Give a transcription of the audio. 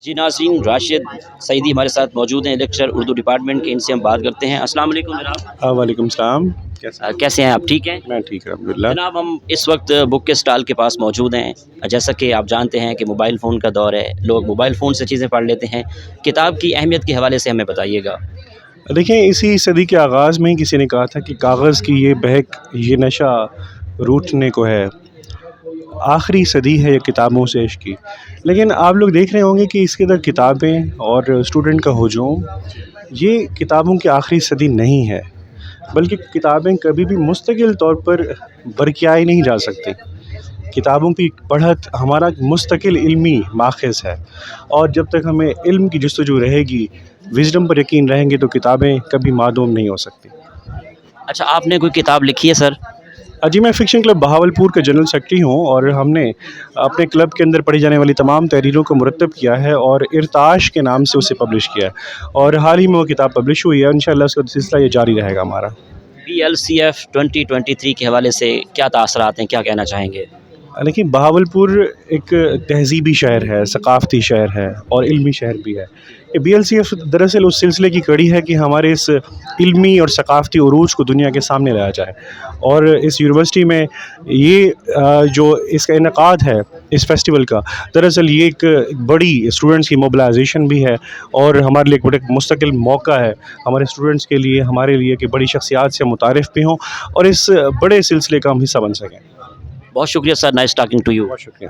جی ناظرین، راشد سعیدی ہمارے ساتھ موجود ہیں، لیکچرر اردو ڈپارٹمنٹ کے، ان سے ہم بات کرتے ہیں۔ السلام علیکم جناب۔ وعلیکم السلام۔ کیسے ہیں آپ؟ ٹھیک ہیں؟ میں ٹھیک ہے الحمدللہ۔ جناب ہم اس وقت بک کے اسٹال کے پاس موجود ہیں۔ جیسا کہ آپ جانتے ہیں کہ موبائل فون کا دور ہے، لوگ موبائل فون سے چیزیں پڑھ لیتے ہیں۔ کتاب کی اہمیت کے حوالے سے ہمیں بتائیے گا۔ دیکھیں، اسی صدی کے آغاز میں ہی کسی نے کہا تھا کہ کاغذ کی یہ بہک، یہ نشہ روٹنے کو ہے، آخری صدی ہے یہ کتابوں سے عشق کی۔ لیکن آپ لوگ دیکھ رہے ہوں گے کہ اس کے اندر کتابیں اور اسٹوڈنٹ کا ہجوم، یہ کتابوں کی آخری صدی نہیں ہے، بلکہ کتابیں کبھی بھی مستقل طور پر برقیائی نہیں جا سکتی۔ کتابوں کی پڑھت ہمارا مستقل علمی ماخذ ہے، اور جب تک ہمیں علم کی جستجو رہے گی، وزڈم پر یقین رہیں گے، تو کتابیں کبھی معدوم نہیں ہو سکتی۔ اچھا، آپ نے کوئی کتاب لکھی ہے سر؟ جی، میں فکشن کلب بہاولپور کا جنرل سیکرٹری ہوں، اور ہم نے اپنے کلب کے اندر پڑھی جانے والی تمام تحریروں کو مرتب کیا ہے اور ارتعاش کے نام سے اسے پبلش کیا ہے، اور حال ہی میں وہ کتاب پبلش ہوئی ہے۔ انشاءاللہ اس کا سلسلہ یہ جاری رہے گا ہمارا۔ BLCF 2023 کے حوالے سے کیا تاثرات ہیں، کیا کہنا چاہیں گے؟ لیکن بہاولپور ایک تہذیبی شہر ہے، ثقافتی شہر ہے اور علمی شہر بھی ہے۔ یہ BLCF دراصل اس سلسلے کی کڑی ہے کہ ہمارے اس علمی اور ثقافتی عروج کو دنیا کے سامنے لایا جائے، اور اس یونیورسٹی میں یہ جو اس کا انعقاد ہے اس فیسٹیول کا، دراصل یہ ایک بڑی اسٹوڈنٹس کی موبلائزیشن بھی ہے، اور ہمارے لیے ایک مستقل موقع ہے ہمارے اسٹوڈنٹس کے لیے، ہمارے لیے کہ بڑی شخصیات سے متعارف بھی ہوں اور اس بڑے سلسلے کا ہم حصہ بن سکیں۔ بہت شکریہ سر، نائس ٹاکنگ ٹو یو۔ بہت شکریہ۔